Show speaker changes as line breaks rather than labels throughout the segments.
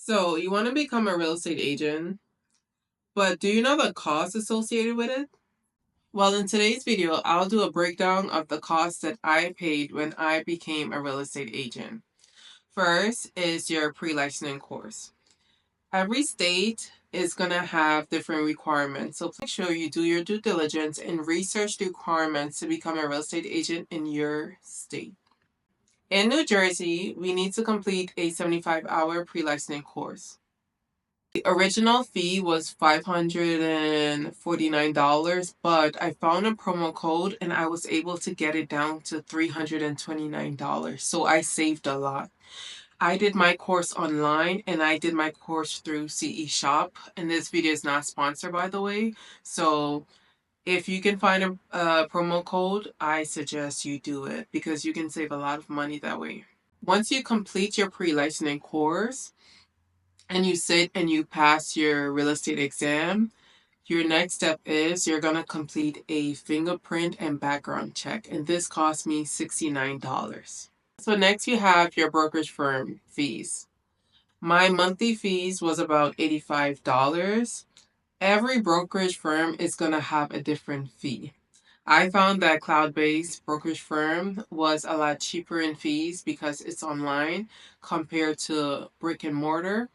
So you want to become a real estate agent, but do you know the costs associated with it? Well, in today's video, I'll do a breakdown of the costs that I paid when I became a real estate agent. First is your pre-licensing course. Every state is going to have different requirements, so make sure you do your due diligence and research the requirements to become a real estate agent in your state. In New Jersey, we need to complete a 75-hour pre-licensing course. The original fee was $549, but I found a promo code and I was able to get it down to $329. So I saved a lot. I did my course online and I did my course through CE Shop. And this video is not sponsored, by the way. So if you can find a promo code, I suggest you do it because you can save a lot of money that way. Once you complete your pre-licensing course, and you sit and you pass your real estate exam, your next step is you're going to complete a fingerprint and background check. And this cost me $69. So next you have your brokerage firm fees. My monthly fees was about $85. Every brokerage firm is going to have a different fee. I found that cloud-based brokerage firm was a lot cheaper in fees because it's online compared to brick and mortar.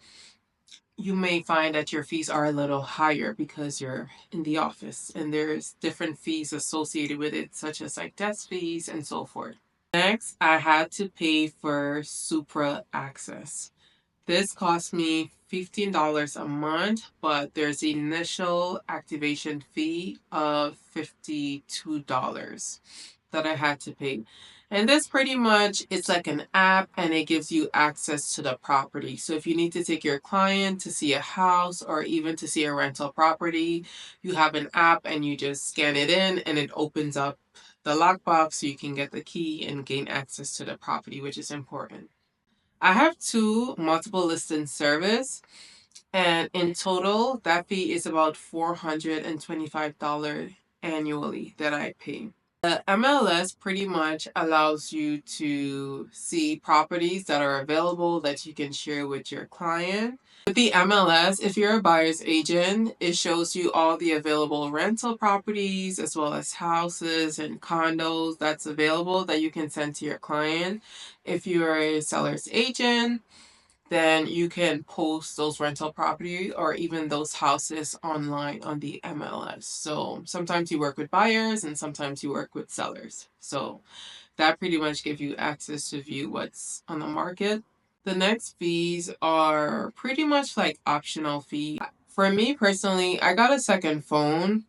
You may find that your fees are a little higher because you're in the office and there's different fees associated with it, such as like desk fees and so forth. Next, I had to pay for Supra Access. This cost me $15 a month, but there's an initial activation fee of $52 that I had to pay. And this pretty much, it's like an app and it gives you access to the property. So if you need to take your client to see a house or even to see a rental property, you have an app and you just scan it in and it opens up the lockbox so you can get the key and gain access to the property, which is important. I have two multiple listing service, and in total, that fee is about $425 annually that I pay. The MLS pretty much allows you to see properties that are available that you can share with your client. With the MLS, if you're a buyer's agent, it shows you all the available rental properties as well as houses and condos that's available that you can send to your client. If you're a seller's agent, then you can post those rental property or even those houses online on the MLS. So sometimes you work with buyers and sometimes you work with sellers. So that pretty much gives you access to view what's on the market. The next fees are pretty much like optional fee. For me personally, I got a second phone.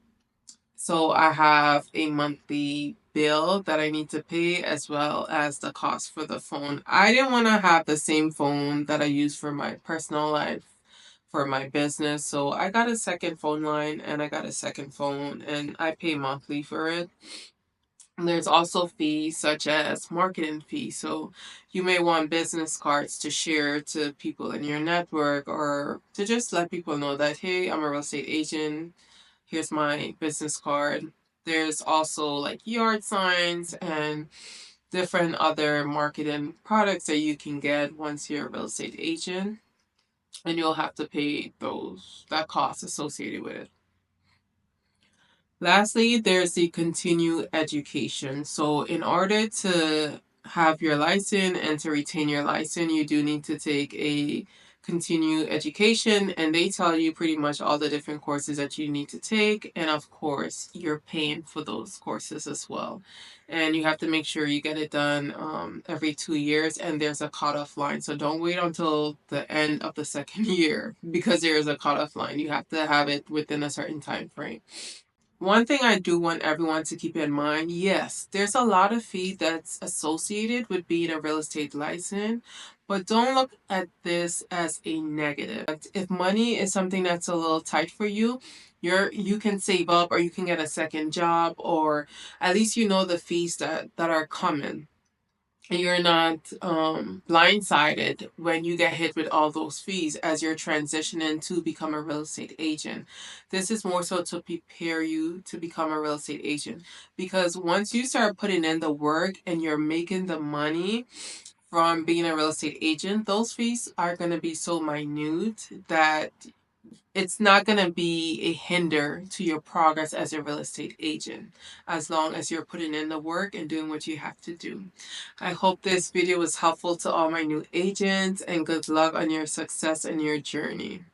So I have a monthly bill that I need to pay as well as the cost for the phone. I didn't want to have the same phone that I use for my personal life for my business. So I got a second phone line and I got a second phone and I pay monthly for it. And there's also fees such as marketing fees. So you may want business cards to share to people in your network or to just let people know that, hey, I'm a real estate agent. Here's my business card. There's also like yard signs and different other marketing products that you can get once you're a real estate agent. And you'll have to pay that cost associated with it. Lastly, there's the continued education. So in order to have your license and to retain your license, you do need to take a continued education, and they tell you pretty much all the different courses that you need to take, and of course you're paying for those courses as well, and you have to make sure you get it done every 2 years, and there's a cutoff line. So don't wait until the end of the second year because there is a cutoff line. You have to have it within a certain time frame. One thing I do want everyone to keep in mind, yes, there's a lot of fee that's associated with being a real estate license, but don't look at this as a negative. If money is something that's a little tight for you, you can save up or you can get a second job, or at least you know the fees that are coming. You're not blindsided when you get hit with all those fees as you're transitioning to become a real estate agent. This is more so to prepare you to become a real estate agent, because once you start putting in the work and you're making the money from being a real estate agent, those fees are going to be so minute that it's not going to be a hinder to your progress as a real estate agent, as long as you're putting in the work and doing what you have to do. I hope this video was helpful to all my new agents, and good luck on your success and your journey.